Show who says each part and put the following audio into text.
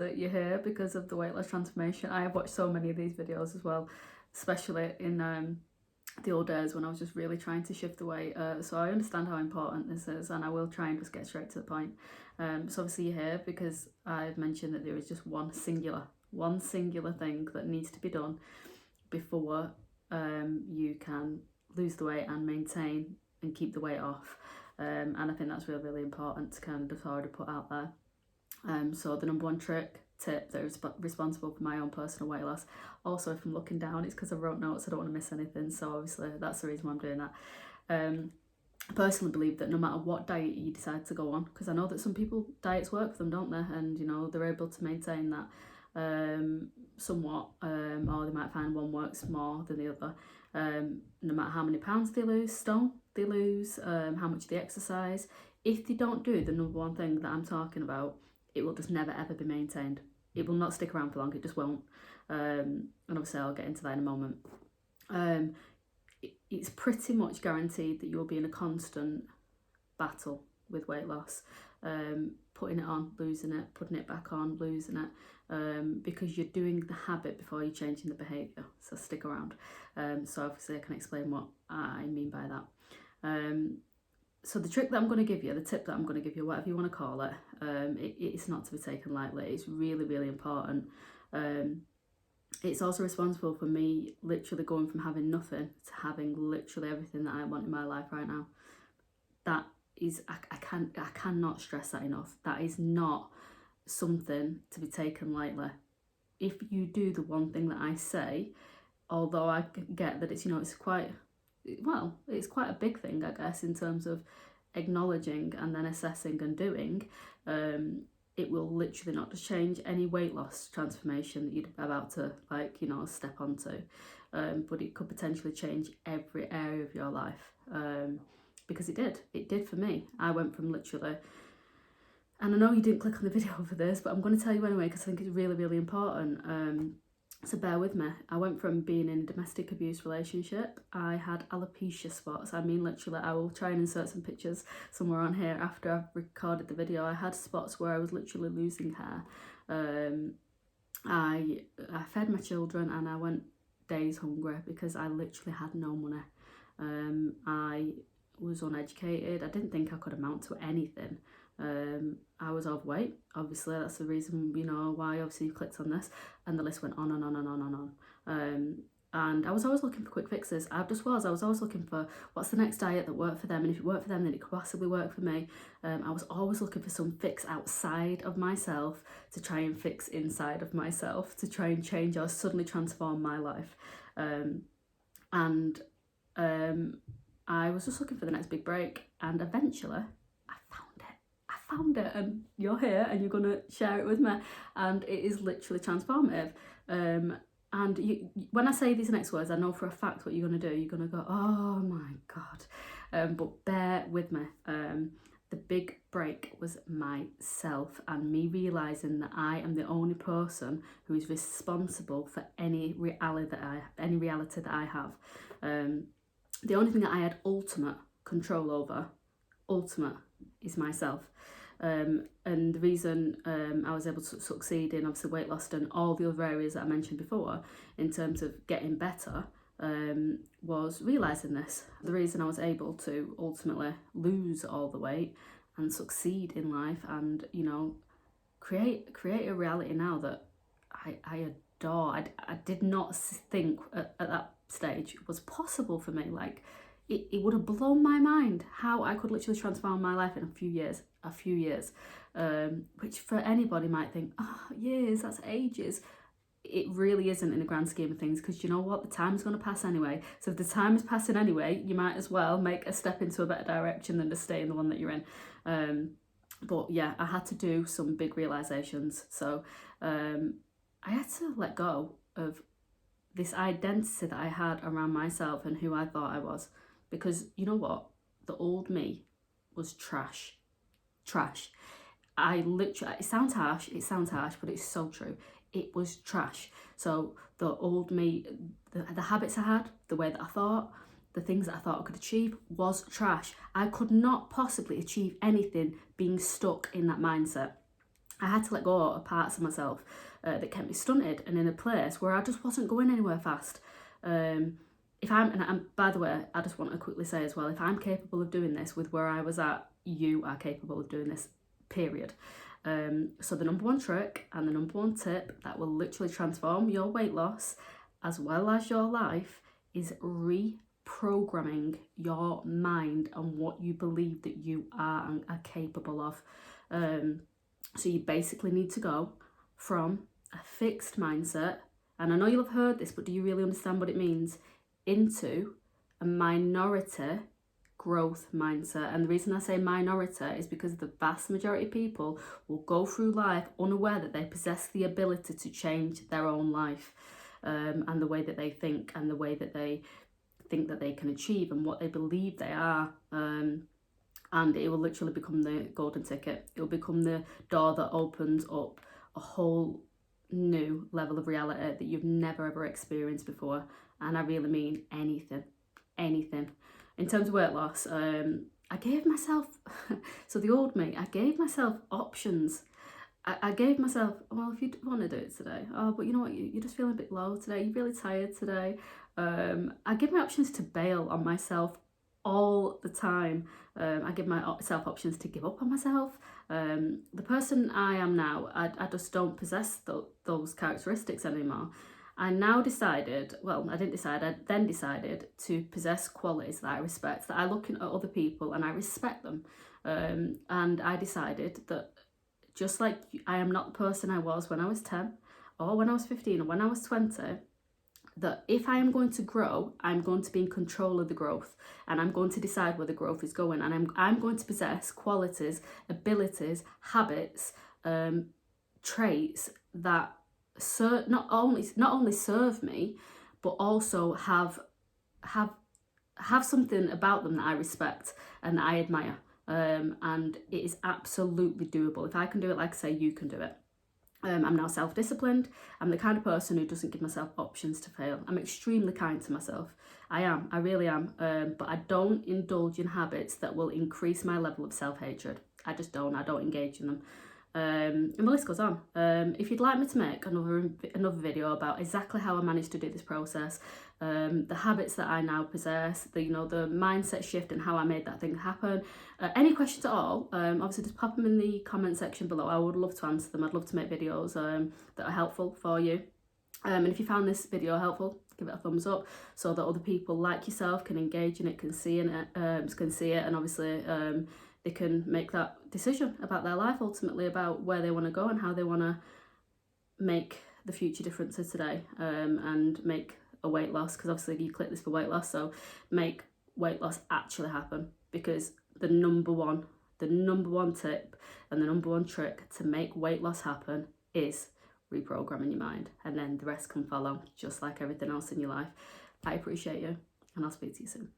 Speaker 1: that you're here because of the weightless transformation. I have watched so many of these videos as well, especially in the old days when I was just really trying to shift the weight. So I understand how important this is, and I will try and just get straight to the point. So obviously you're here because I've mentioned that there is just one singular thing that needs to be done before you can lose the weight and maintain and keep the weight off. And I think that's really, really important to kind of already put out there. So the number one tip that is responsible for my own personal weight loss. Also, if I'm looking down, it's because I wrote notes, I don't want to miss anything, so obviously that's the reason why I'm doing that. I personally believe that no matter what diet you decide to go on, because I know that some people, diets work for them, don't they, and you know, they're able to maintain that somewhat, or they might find one works more than the other. No matter how many pounds they lose, how much they exercise, if they don't do the number one thing that I'm talking about, it will just never ever be maintained. It will not stick around for long, it just won't. And obviously I'll get into that in a moment. It's pretty much guaranteed that you'll be in a constant battle with weight loss. Putting it on, losing it, putting it back on, losing it, because you're doing the habit before you're changing the behaviour, so stick around. So obviously I can explain what I mean by that. So the trick that I'm going to give you, the tip that I'm going to give you, whatever you want to call it, it's not to be taken lightly. It's really, really important. It's also responsible for me literally going from having nothing to having literally everything that I want in my life right now. That is, I cannot stress that enough. That is not something to be taken lightly. If you do the one thing that I say, although I get that it's, you know, it's quite a big thing, I guess, in terms of acknowledging and then assessing and doing, it will literally not just change any weight loss transformation that you're about to, like, you know, step onto, but it could potentially change every area of your life, because it did for me. I went from literally, and I know you didn't click on the video for this, but I'm going to tell you anyway because I think it's really, really important. So bear with me. I went from being in a domestic abuse relationship. I had alopecia spots. I mean, literally, I will try and insert some pictures somewhere on here after I've recorded the video. I had spots where I was literally losing hair. I fed my children and I went days hungry because I literally had no money. I was uneducated. I didn't think I could amount to anything. I was overweight, obviously, that's the reason, you know, why obviously you clicked on this, and the list went on and on and on and on. And I was always looking for quick fixes. I was always looking for what's the next diet that worked for them, and if it worked for them then it could possibly work for me. I was always looking for some fix outside of myself to try and fix inside of myself, to try and change or suddenly transform my life. I was just looking for the next big break, and eventually I found it, and you're here and you're gonna share it with me, and it is literally transformative. And when I say these next words, I know for a fact what you're gonna do. You're gonna go, oh my god, but bear with me. The big break was myself, and me realising that I am the only person who is responsible for any reality that I have. The only thing that I had ultimate control over, is myself. And the reason I was able to succeed in obviously weight loss and all the other areas that I mentioned before in terms of getting better, was realising this. The reason I was able to ultimately lose all the weight and succeed in life, and, you know, create a reality now that I adore. I did not think at that stage it was possible for me. Like, it would have blown my mind how I could literally transform my life in a few years, which for anybody might think, oh, years, that's ages. It really isn't in the grand scheme of things, because you know what, the time's going to pass anyway. So if the time is passing anyway, you might as well make a step into a better direction than to stay in the one that you're in. But yeah, I had to do some big realizations. So I had to let go of this identity that I had around myself and who I thought I was. Because you know what? The old me was trash. I literally, it sounds harsh, but it's so true. It was trash. So the old me, the habits I had, the way that I thought, the things that I thought I could achieve was trash. I could not possibly achieve anything being stuck in that mindset. I had to let go of parts of myself that kept me stunted and in a place where I just wasn't going anywhere fast. If I'm, by the way, I just want to quickly say as well, if I'm capable of doing this with where I was at, you are capable of doing this, period. So the number one trick and the number one tip that will literally transform your weight loss as well as your life is reprogramming your mind and what you believe that you are and are capable of. So you basically need to go from a fixed mindset, and I know you'll have heard this, but do you really understand what it means, into a minority growth mindset. And the reason I say minority is because the vast majority of people will go through life unaware that they possess the ability to change their own life, and the way that they think and the way that they think that they can achieve and what they believe they are. And it will literally become the golden ticket. It will become the door that opens up a whole new level of reality that you've never ever experienced before. And I really mean anything. In terms of weight loss, I gave myself, so the old me, I gave myself options. I gave myself, well, if you want to do it today, oh, but you know what, you're just feeling a bit low today, you're really tired today. I give my options to bail on myself all the time. I give myself options to give up on myself. The person I am now, I just don't possess those characteristics anymore. I now decided, well, I didn't decide, I then decided to possess qualities that I respect, that I look at other people and I respect them. And I decided that just like I am not the person I was when I was 10 or when I was 15 or when I was 20, that if I am going to grow, I'm going to be in control of the growth, and I'm going to decide where the growth is going, and I'm going to possess qualities, abilities, habits, traits that not only serve me, but also have something about them that I respect and that I admire. And it is absolutely doable. If I can do it, like I say, you can do it. I'm now self-disciplined. I'm the kind of person who doesn't give myself options to fail. I'm extremely kind to myself. I really am. But I don't indulge in habits that will increase my level of self-hatred. I just don't. I don't engage in them. And the list goes on. If you'd like me to make another video about exactly how I managed to do this process, the habits that I now possess, the mindset shift and how I made that thing happen, any questions at all, obviously just pop them in the comment section below. I would love to answer them. I'd love to make videos that are helpful for you. And if you found this video helpful, give it a thumbs up so that other people like yourself can engage in it, can see it, and obviously they can make that decision about their life, ultimately about where they want to go and how they want to make the future differences today, and make a weight loss, because obviously you click this for weight loss, so make weight loss actually happen. Because the number one tip and the number one trick to make weight loss happen is reprogramming your mind, and then the rest can follow, just like everything else in your life. I appreciate you, and I'll speak to you soon.